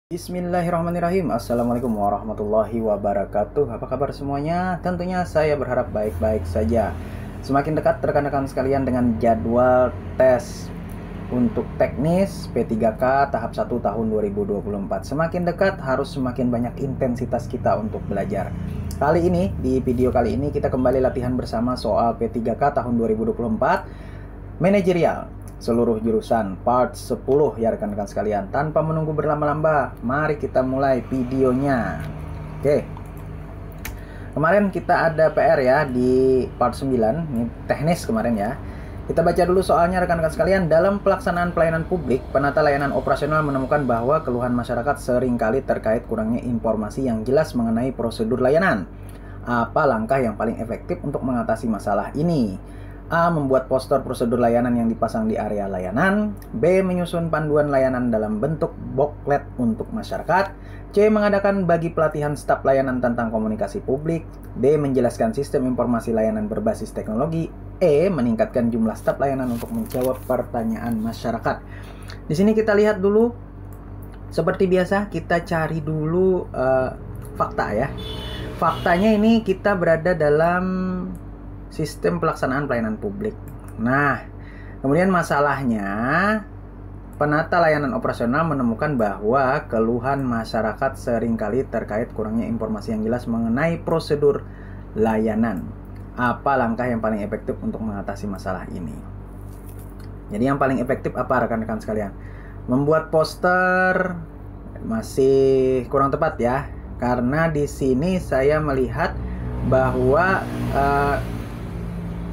Bismillahirrahmanirrahim. Assalamualaikum warahmatullahi wabarakatuh. Apa kabar semuanya? Tentunya saya berharap baik-baik saja. Semakin dekat rekan-rekan sekalian dengan jadwal tes untuk teknis P3K tahap 1 tahun 2024. Semakin dekat harus semakin banyak intensitas kita untuk belajar. Kali ini, di video kali ini kita kembali latihan bersama soal P3K tahun 2024 manajerial seluruh jurusan part 10 ya rekan-rekan sekalian. Tanpa menunggu berlama-lama, mari kita mulai videonya. Oke. Kemarin kita ada PR ya di part 9, ini teknis kemarin ya. Kita baca dulu soalnya rekan-rekan sekalian. Dalam pelaksanaan pelayanan publik, penata layanan operasional menemukan bahwa keluhan masyarakat seringkali terkait kurangnya informasi yang jelas mengenai prosedur layanan. Apa langkah yang paling efektif untuk mengatasi masalah ini? A. Membuat poster prosedur layanan yang dipasang di area layanan. B. Menyusun panduan layanan dalam bentuk booklet untuk masyarakat. C. Mengadakan bagi pelatihan staf layanan tentang komunikasi publik. D. Menjelaskan sistem informasi layanan berbasis teknologi. E. Meningkatkan jumlah staf layanan untuk menjawab pertanyaan masyarakat. Di sini kita lihat dulu, seperti biasa kita cari dulu fakta ya. Faktanya ini kita berada dalam sistem pelaksanaan pelayanan publik. Nah, kemudian masalahnya, penata layanan operasional menemukan bahwa keluhan masyarakat seringkali terkait kurangnya informasi yang jelas mengenai prosedur layanan. Apa langkah yang paling efektif untuk mengatasi masalah ini? Jadi yang paling efektif apa rekan-rekan sekalian? Membuat poster masih kurang tepat ya, karena di sini saya melihat bahwa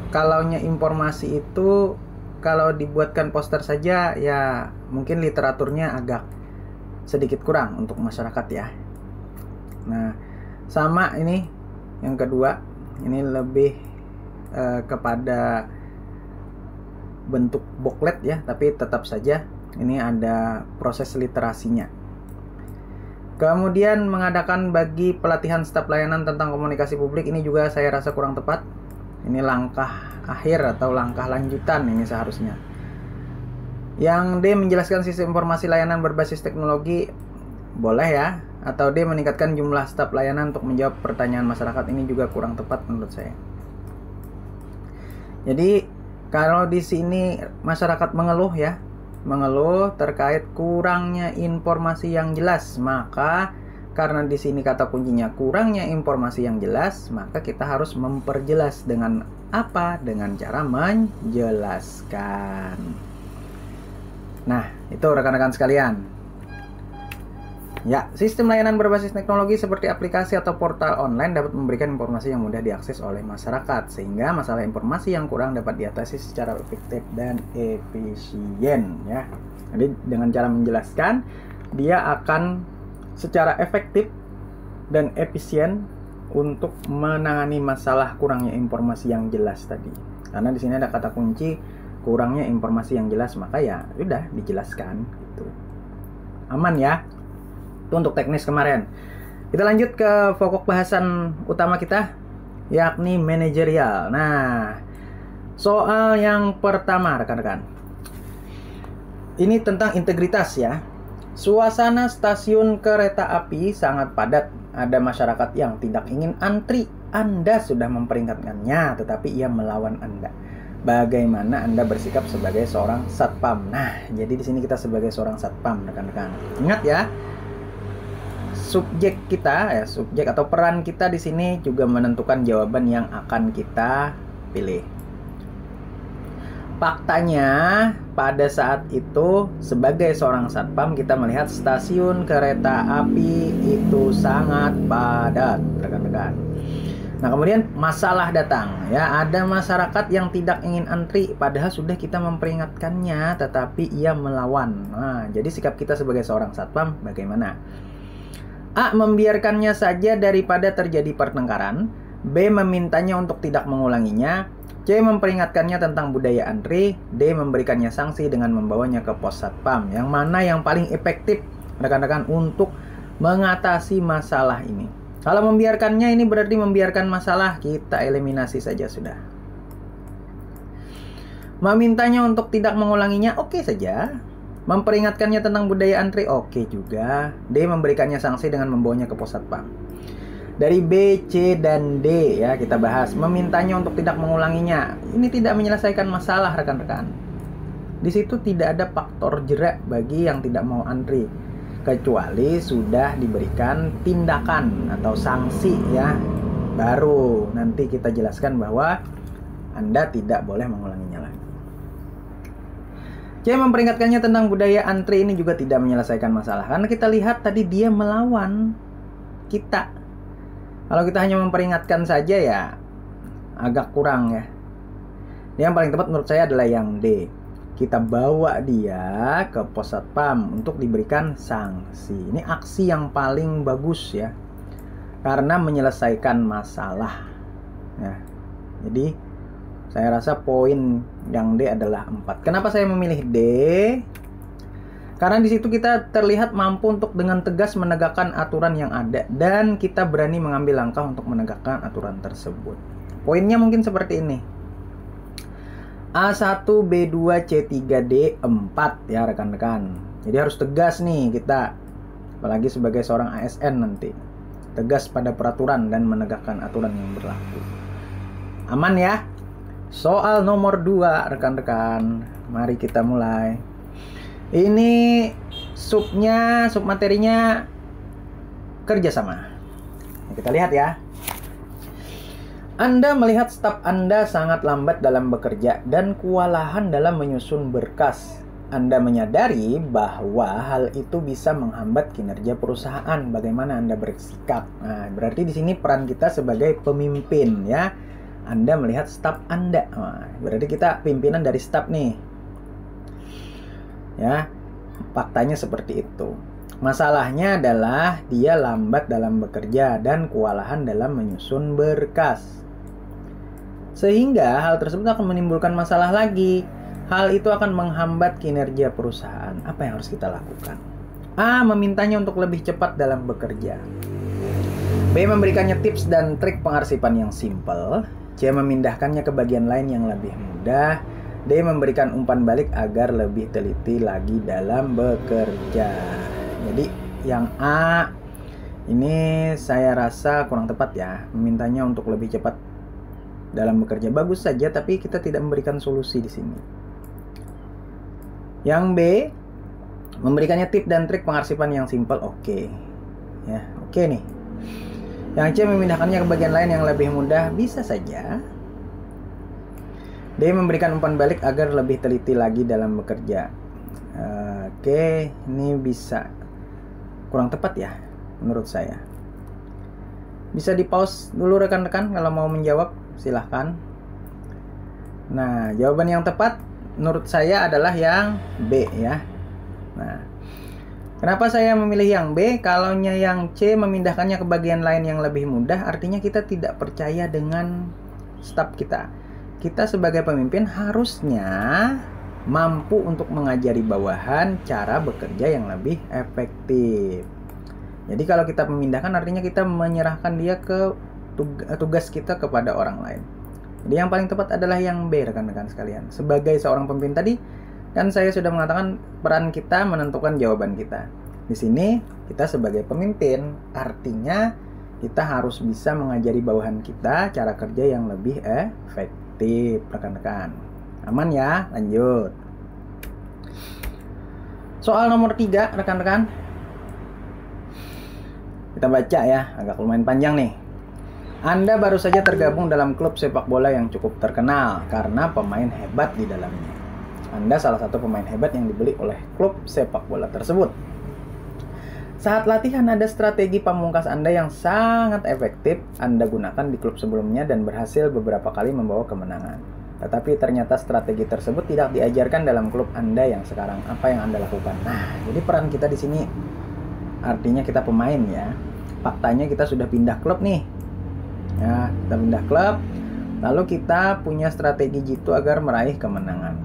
kalaunya informasi itu kalau dibuatkan poster saja ya mungkin literaturnya agak sedikit kurang untuk masyarakat ya. Nah, sama ini yang kedua, ini lebih kepada bentuk booklet ya, tapi tetap saja ini ada proses literasinya. Kemudian mengadakan bagi pelatihan staf layanan tentang komunikasi publik, ini juga saya rasa kurang tepat. Ini langkah akhir atau langkah lanjutan ini seharusnya. Yang D. Menjelaskan sistem informasi layanan berbasis teknologi, boleh ya. Atau D. Meningkatkan jumlah staf layanan untuk menjawab pertanyaan masyarakat, ini juga kurang tepat menurut saya. Jadi kalau di sini masyarakat mengeluh ya, mengeluh terkait kurangnya informasi yang jelas, maka karena di sini kata kuncinya kurangnya informasi yang jelas, maka kita harus memperjelas dengan apa? Dengan cara menjelaskan. Nah, itu rekan-rekan sekalian. Ya, sistem layanan berbasis teknologi seperti aplikasi atau portal online dapat memberikan informasi yang mudah diakses oleh masyarakat, sehingga masalah informasi yang kurang dapat diatasi secara efektif dan efisien ya. Jadi dengan cara menjelaskan, dia akan secara efektif dan efisien untuk menangani masalah kurangnya informasi yang jelas tadi. Karena di sini ada kata kunci kurangnya informasi yang jelas, maka ya udah dijelaskan gitu. Aman ya. Itu untuk teknis kemarin. Kita lanjut ke pokok bahasan utama kita, yakni manajerial. Nah, soal yang pertama rekan-rekan. Ini tentang integritas ya. Suasana stasiun kereta api sangat padat. Ada masyarakat yang tidak ingin antri. Anda sudah memperingatkannya, tetapi ia melawan Anda. Bagaimana Anda bersikap sebagai seorang satpam? Nah, jadi di sini kita sebagai seorang satpam, rekan-rekan. Ingat ya, subjek kita, subjek atau peran kita di sini juga menentukan jawaban yang akan kita pilih. Faktanya, pada saat itu sebagai seorang satpam kita melihat stasiun kereta api itu sangat padat, rekan-rekan. Nah, kemudian masalah datang ya, ada masyarakat yang tidak ingin antri padahal sudah kita memperingatkannya tetapi ia melawan. Nah, jadi sikap kita sebagai seorang satpam bagaimana? A. Membiarkannya saja daripada terjadi pertengkaran. B. Memintanya untuk tidak mengulanginya. C. Memperingatkannya tentang budaya antri. D. Memberikannya sanksi dengan membawanya ke pos satpam. Yang mana yang paling efektif rekan-rekan untuk mengatasi masalah ini? Kalau membiarkannya ini berarti membiarkan masalah, kita eliminasi saja sudah. Memintanya untuk tidak mengulanginya, oke saja. Memperingatkannya tentang budaya antri, oke juga. D. Memberikannya sanksi dengan membawanya ke pos satpam. Dari B, C, dan D ya kita bahas. Memintanya untuk tidak mengulanginya. Ini tidak menyelesaikan masalah rekan-rekan. Di situ tidak ada faktor jerak bagi yang tidak mau antri, kecuali sudah diberikan tindakan atau sanksi ya. Baru nanti kita jelaskan bahwa Anda tidak boleh mengulanginya lagi. C. Memperingatkannya tentang budaya antri, ini juga tidak menyelesaikan masalah. Karena kita lihat tadi dia melawan kita. Kalau kita hanya memperingatkan saja ya agak kurang ya. Yang paling tepat menurut saya adalah yang D. Kita bawa dia ke pos satpam untuk diberikan sanksi. Ini aksi yang paling bagus ya. Karena menyelesaikan masalah. Ya. Jadi saya rasa poin yang D adalah 4. Kenapa saya memilih D? Karena di situ kita terlihat mampu untuk dengan tegas menegakkan aturan yang ada dan kita berani mengambil langkah untuk menegakkan aturan tersebut. Poinnya mungkin seperti ini. A1, B2, C3, D4 ya rekan-rekan. Jadi harus tegas nih kita. Apalagi sebagai seorang ASN nanti. Tegas pada peraturan dan menegakkan aturan yang berlaku. Aman ya? Soal nomor 2 rekan-rekan. Mari kita mulai. Ini sub materinya kerjasama. Kita lihat ya. Anda melihat staf Anda sangat lambat dalam bekerja dan kewalahan dalam menyusun berkas. Anda menyadari bahwa hal itu bisa menghambat kinerja perusahaan. Bagaimana Anda bersikap? Nah, berarti di sini peran kita sebagai pemimpin ya. Anda melihat staf Anda. Nah, berarti kita pimpinan dari staf nih. Ya. Faktanya seperti itu. Masalahnya adalah dia lambat dalam bekerja dan kewalahan dalam menyusun berkas. Sehingga hal tersebut akan menimbulkan masalah lagi. Hal itu akan menghambat kinerja perusahaan. Apa yang harus kita lakukan? A. Memintanya untuk lebih cepat dalam bekerja. B. Memberikannya tips dan trik pengarsipan yang simpel. C. Memindahkannya ke bagian lain yang lebih mudah. D. Memberikan umpan balik agar lebih teliti lagi dalam bekerja. Jadi yang A ini saya rasa kurang tepat ya. Memintanya untuk lebih cepat dalam bekerja. Bagus saja tapi kita tidak memberikan solusi di sini. Yang B, memberikannya tips dan trik pengarsipan yang simpel. Oke. Ya, oke nih. Yang C, memindahkannya ke bagian lain yang lebih mudah. Bisa saja. D. Memberikan umpan balik agar lebih teliti lagi dalam bekerja. Oke, ini bisa kurang tepat ya menurut saya. Bisa di pause dulu rekan-rekan kalau mau menjawab, silahkan. Nah, jawaban yang tepat menurut saya adalah yang B ya. Nah, kenapa saya memilih yang B? Kalau yang C memindahkannya ke bagian lain yang lebih mudah, artinya kita tidak percaya dengan staf kita. Kita sebagai pemimpin harusnya mampu untuk mengajari bawahan cara bekerja yang lebih efektif. Jadi kalau kita memindahkan artinya kita menyerahkan dia ke tugas kita kepada orang lain. Jadi yang paling tepat adalah yang B rekan-rekan sekalian. Sebagai seorang pemimpin tadi kan saya sudah mengatakan peran kita menentukan jawaban kita. Di sini kita sebagai pemimpin artinya kita harus bisa mengajari bawahan kita cara kerja yang lebih efektif rekan-rekan. Aman ya? Lanjut. Soal nomor 3 rekan-rekan. Kita baca ya, agak lumayan panjang nih. Anda baru saja tergabung dalam klub sepak bola yang cukup terkenal karena pemain hebat di dalamnya. Anda salah satu pemain hebat yang dibeli oleh klub sepak bola tersebut. Saat latihan ada strategi pamungkas Anda yang sangat efektif Anda gunakan di klub sebelumnya dan berhasil beberapa kali membawa kemenangan. Tetapi ternyata strategi tersebut tidak diajarkan dalam klub Anda yang sekarang. Apa yang Anda lakukan? Nah, jadi peran kita di sini artinya kita pemain ya. Faktanya kita sudah pindah klub nih. Ya, kita pindah klub. Lalu kita punya strategi jitu agar meraih kemenangan.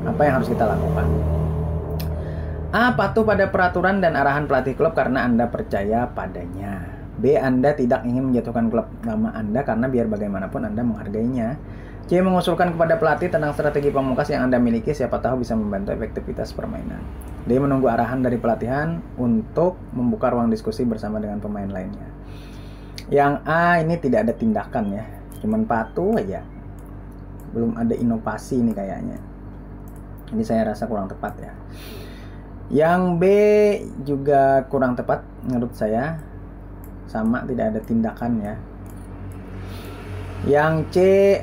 Apa yang harus kita lakukan? A. Patuh pada peraturan dan arahan pelatih klub karena Anda percaya padanya. B. Anda tidak ingin menjatuhkan klub nama Anda karena biar bagaimanapun Anda menghargainya. C. Mengusulkan kepada pelatih tentang strategi pamungkas yang Anda miliki, siapa tahu bisa membantu efektivitas permainan. D. Menunggu arahan dari pelatihan untuk membuka ruang diskusi bersama dengan pemain lainnya. Yang A ini tidak ada tindakan ya, cuman patuh aja. Belum ada inovasi ini kayaknya. Ini saya rasa kurang tepat ya. Yang B juga kurang tepat menurut saya, sama tidak ada tindakan ya. Yang C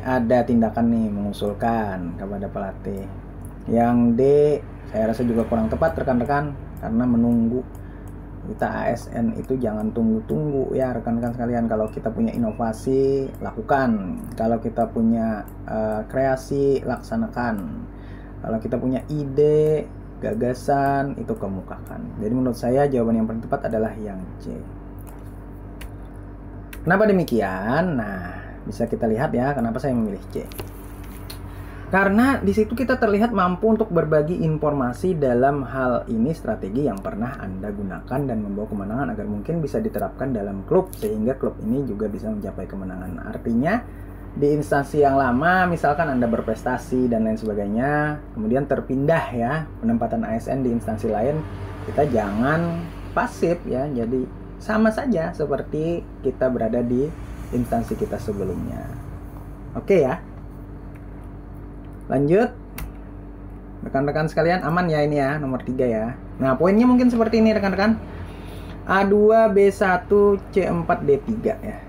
ada tindakan nih, mengusulkan kepada pelatih. Yang D saya rasa juga kurang tepat rekan-rekan, karena menunggu. Kita ASN itu jangan tunggu-tunggu ya rekan-rekan sekalian. Kalau kita punya inovasi, lakukan. Kalau kita punya kreasi, laksanakan. Kalau kita punya ide, gagasan, itu kemukakan. Jadi menurut saya jawaban yang paling tepat adalah yang C. Kenapa demikian? Nah, bisa kita lihat ya kenapa saya memilih C. Karena di situ kita terlihat mampu untuk berbagi informasi dalam hal ini, strategi yang pernah Anda gunakan dan membawa kemenangan agar mungkin bisa diterapkan dalam klub sehingga klub ini juga bisa mencapai kemenangan. Artinya di instansi yang lama misalkan Anda berprestasi dan lain sebagainya, kemudian terpindah ya penempatan ASN di instansi lain, kita jangan pasif ya. Jadi sama saja seperti kita berada di instansi kita sebelumnya. Oke ya. Lanjut. Rekan-rekan sekalian, aman ya ini ya, nomor 3 ya. Nah, poinnya mungkin seperti ini rekan-rekan. A2, B1, C4, D3 ya.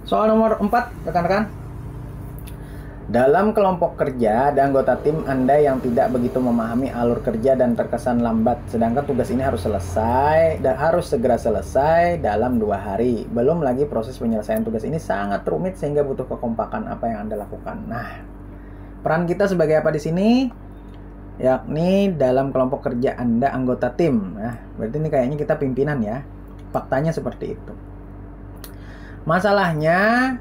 Soal nomor 4 rekan-rekan. Dalam kelompok kerja ada anggota tim Anda yang tidak begitu memahami alur kerja dan terkesan lambat, sedangkan tugas ini harus selesai dan harus segera selesai dalam 2 hari. Belum lagi proses penyelesaian tugas ini sangat rumit sehingga butuh kekompakan. Apa yang Anda lakukan? Nah, peran kita sebagai apa di sini? Yakni dalam kelompok kerja Anda anggota tim. Nah, berarti ini kayaknya kita pimpinan ya. Faktanya seperti itu. Masalahnya,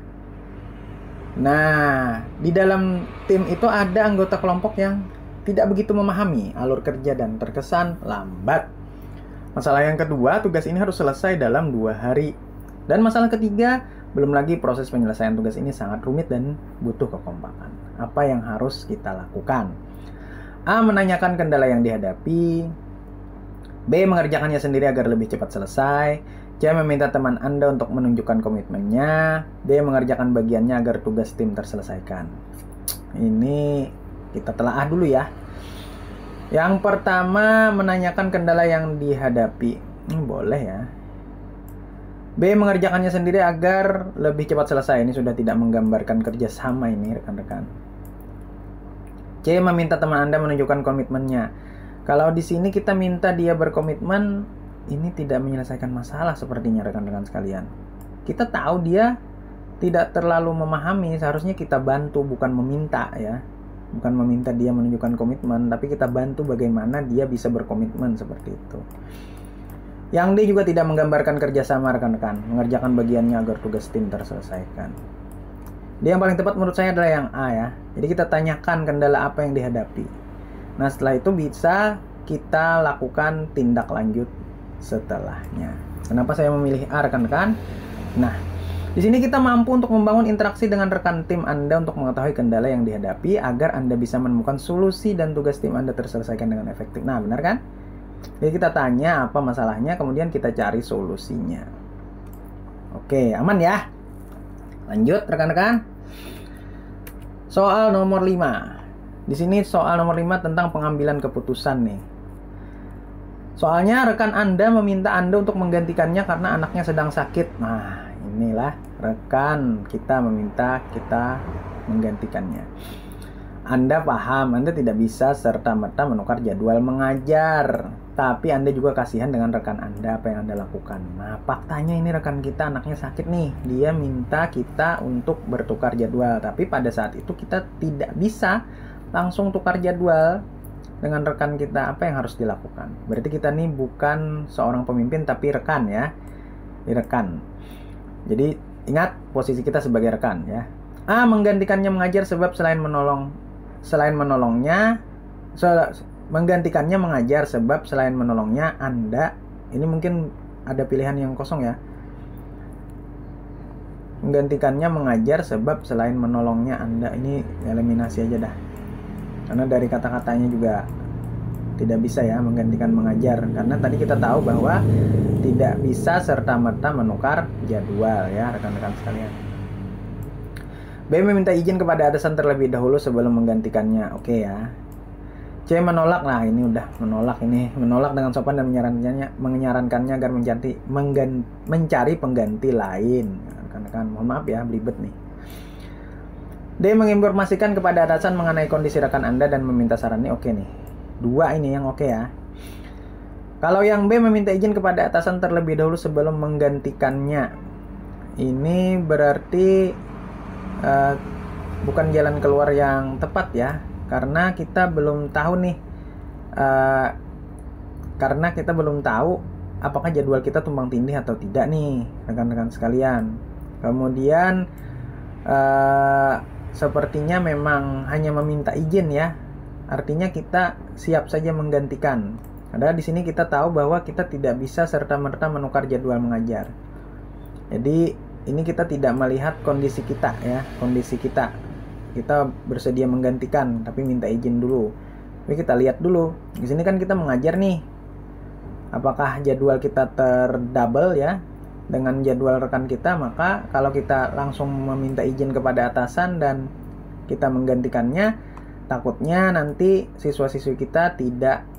nah, di dalam tim itu ada anggota kelompok yang tidak begitu memahami alur kerja dan terkesan lambat. Masalah yang kedua, tugas ini harus selesai dalam 2 hari. Dan masalah ketiga, belum lagi proses penyelesaian tugas ini sangat rumit dan butuh kekompakan. Apa yang harus kita lakukan? A. Menanyakan kendala yang dihadapi. B. Mengerjakannya sendiri agar lebih cepat selesai. C. Meminta teman Anda untuk menunjukkan komitmennya. D. Mengerjakan bagiannya agar tugas tim terselesaikan. Ini kita telaah dulu ya. Yang pertama, menanyakan kendala yang dihadapi. Boleh ya. B. Mengerjakannya sendiri agar lebih cepat selesai. Ini sudah tidak menggambarkan kerjasama ini rekan-rekan. C. Meminta teman Anda menunjukkan komitmennya. Kalau di sini kita minta dia berkomitmen, ini tidak menyelesaikan masalah sepertinya rekan-rekan sekalian. Kita tahu dia tidak terlalu memahami, seharusnya kita bantu, bukan meminta ya. Bukan meminta dia menunjukkan komitmen, tapi kita bantu bagaimana dia bisa berkomitmen seperti itu. Yang D juga tidak menggambarkan kerjasama rekan-rekan, mengerjakan bagiannya agar tugas tim terselesaikan. D yang paling tepat menurut saya adalah yang A ya. Jadi kita tanyakan kendala apa yang dihadapi. Nah setelah itu bisa kita lakukan tindak lanjut setelahnya. Kenapa saya memilih A rekan-rekan? Nah, di sini kita mampu untuk membangun interaksi dengan rekan tim Anda untuk mengetahui kendala yang dihadapi agar Anda bisa menemukan solusi dan tugas tim Anda terselesaikan dengan efektif. Nah, benar kan? Jadi kita tanya apa masalahnya, kemudian kita cari solusinya. Oke, aman ya? Lanjut rekan-rekan. Soal nomor 5. Di sini soal nomor 5 tentang pengambilan keputusan nih. Soalnya rekan Anda meminta Anda untuk menggantikannya karena anaknya sedang sakit. Nah, inilah rekan kita meminta kita menggantikannya. Anda paham, Anda tidak bisa serta-merta menukar jadwal mengajar. Tapi Anda juga kasihan dengan rekan Anda, apa yang Anda lakukan. Nah, faktanya ini rekan kita anaknya sakit nih. Dia minta kita untuk bertukar jadwal. Tapi pada saat itu kita tidak bisa langsung tukar jadwal dengan rekan kita. Apa yang harus dilakukan? Berarti kita nih bukan seorang pemimpin tapi rekan ya. Rekan. Jadi ingat posisi kita sebagai rekan ya. A. Menggantikannya mengajar sebab menggantikannya mengajar sebab selain menolongnya Anda, ini mungkin ada pilihan yang kosong ya. menggantikannya mengajar, sebab selain menolongnya Anda, ini eliminasi aja dah, karena dari kata-katanya juga tidak bisa ya menggantikan mengajar, karena tadi kita tahu bahwa tidak bisa serta-merta menukar jadwal ya rekan-rekan sekalian. B. Meminta izin kepada atasan terlebih dahulu sebelum menggantikannya. Oke ya. C. Menolak. Nah ini udah menolak dengan sopan dan menyarankannya agar mencari pengganti lain. Rekan-rekan, mohon maaf ya belibet nih. D. Menginformasikan kepada atasan mengenai kondisi rekan Anda dan meminta sarannya. Oke nih, 2 ini yang oke ya. Kalau yang B, meminta izin kepada atasan terlebih dahulu sebelum menggantikannya, ini berarti bukan jalan keluar yang tepat ya, karena kita belum tahu nih, apakah jadwal kita tumpang tindih atau tidak nih rekan-rekan sekalian. Kemudian sepertinya memang hanya meminta izin ya, artinya kita siap saja menggantikan. Padahal di sini kita tahu bahwa kita tidak bisa serta-merta menukar jadwal mengajar. Jadi ini kita tidak melihat kondisi kita ya, kita bersedia menggantikan tapi minta izin dulu. Tapi kita lihat dulu. Di sini kan kita mengajar nih. Apakah jadwal kita terdouble ya dengan jadwal rekan kita? Maka kalau kita langsung meminta izin kepada atasan dan kita menggantikannya, takutnya nanti siswa-siswi kita tidak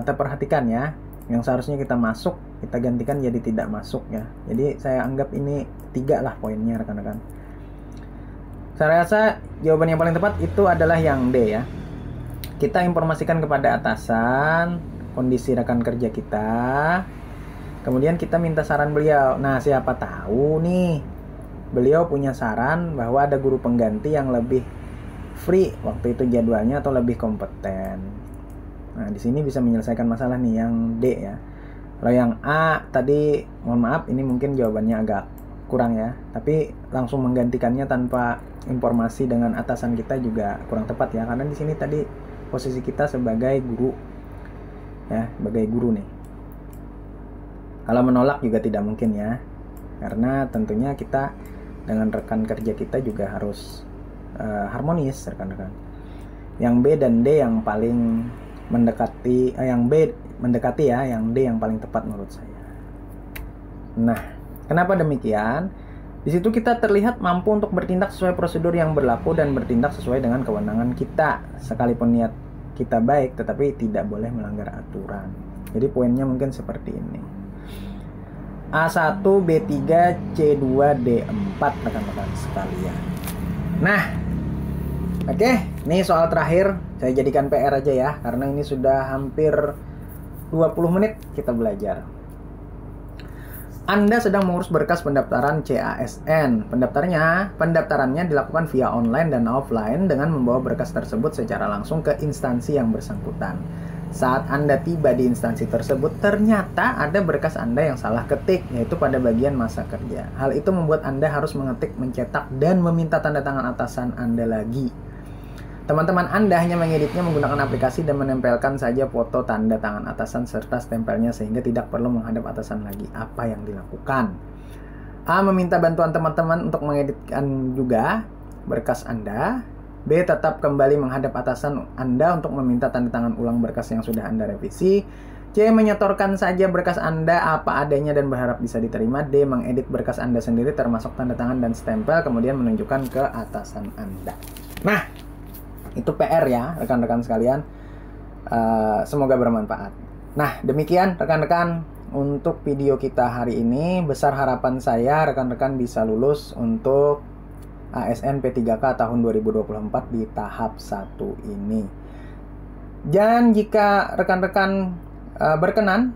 terperhatikan ya. Yang seharusnya kita masuk, kita gantikan jadi tidak masuk ya. Jadi saya anggap ini 3 lah poinnya rekan-rekan. Saya rasa jawaban yang paling tepat itu adalah yang D ya. Kita informasikan kepada atasan kondisi rekan kerja kita, kemudian kita minta saran beliau. Nah siapa tahu nih beliau punya saran bahwa ada guru pengganti yang lebih free waktu itu jadwalnya atau lebih kompeten. Nah, di sini bisa menyelesaikan masalah nih yang D ya. Kalau yang A tadi, mohon maaf, ini mungkin jawabannya agak kurang ya. Tapi langsung menggantikannya tanpa informasi dengan atasan kita juga kurang tepat ya. Karena di sini tadi posisi kita sebagai guru ya, sebagai guru nih. Kalau menolak juga tidak mungkin ya. Karena tentunya kita dengan rekan kerja kita juga harus harmonis rekan-rekan. Yang B dan D yang paling mendekati, yang B mendekati ya, yang D yang paling tepat menurut saya. Nah, kenapa demikian? Di situ kita terlihat mampu untuk bertindak sesuai prosedur yang berlaku dan bertindak sesuai dengan kewenangan kita. Sekalipun niat kita baik, tetapi tidak boleh melanggar aturan. Jadi poinnya mungkin seperti ini. A1, B3, C2, D4 rekan-rekan sekalian. Nah, oke, ini soal terakhir. Saya jadikan PR aja ya, karena ini sudah hampir 20 menit kita belajar. Anda sedang mengurus berkas pendaftaran CASN. Pendaftarannya dilakukan via online dan offline dengan membawa berkas tersebut secara langsung ke instansi yang bersangkutan. Saat Anda tiba di instansi tersebut, ternyata ada berkas Anda yang salah ketik, yaitu pada bagian masa kerja. Hal itu membuat Anda harus mengetik, mencetak, dan meminta tanda tangan atasan Anda lagi. Teman-teman Anda hanya mengeditnya menggunakan aplikasi dan menempelkan saja foto tanda tangan atasan serta stempelnya sehingga tidak perlu menghadap atasan lagi. Apa yang dilakukan? A. Meminta bantuan teman-teman untuk mengeditkan juga berkas Anda. B. Tetap kembali menghadap atasan Anda untuk meminta tanda tangan ulang berkas yang sudah Anda revisi. C. Menyetorkan saja berkas Anda apa adanya dan berharap bisa diterima. D. Mengedit berkas Anda sendiri termasuk tanda tangan dan stempel kemudian menunjukkan ke atasan Anda. Nah, itu PR ya rekan-rekan sekalian. Semoga bermanfaat. Nah demikian rekan-rekan untuk video kita hari ini. Besar harapan saya rekan-rekan bisa lulus untuk ASN P3K tahun 2024 di tahap 1 ini. Dan jika rekan-rekan berkenan,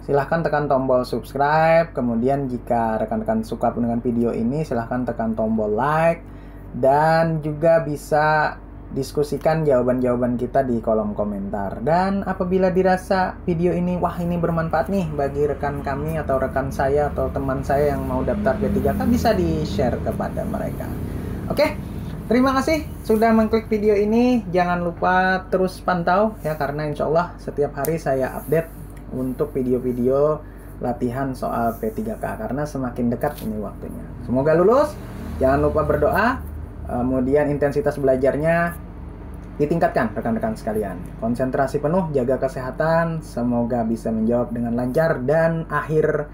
silahkan tekan tombol subscribe. Kemudian jika rekan-rekan suka dengan video ini, silahkan tekan tombol like. Dan juga bisa diskusikan jawaban-jawaban kita di kolom komentar. Dan apabila dirasa video ini, wah ini bermanfaat nih bagi rekan kami atau rekan saya atau teman saya yang mau daftar P3K, bisa di-share kepada mereka. Oke, terima kasih sudah mengklik video ini. Jangan lupa terus pantau ya, karena insya Allah setiap hari saya update untuk video-video latihan soal P3K, karena semakin dekat ini waktunya. Semoga lulus. Jangan lupa berdoa, kemudian intensitas belajarnya ditingkatkan rekan-rekan sekalian. Konsentrasi penuh, jaga kesehatan, semoga bisa menjawab dengan lancar, dan akhir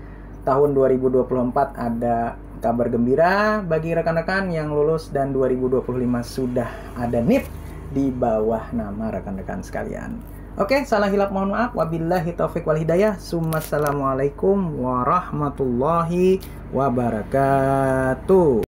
tahun 2024 ada kabar gembira bagi rekan-rekan yang lulus, dan 2025 sudah ada NIP di bawah nama rekan-rekan sekalian. Oke, salah hilap mohon maaf. Wabillahi taufik wal hidayah. Assalamualaikum warahmatullahi wabarakatuh.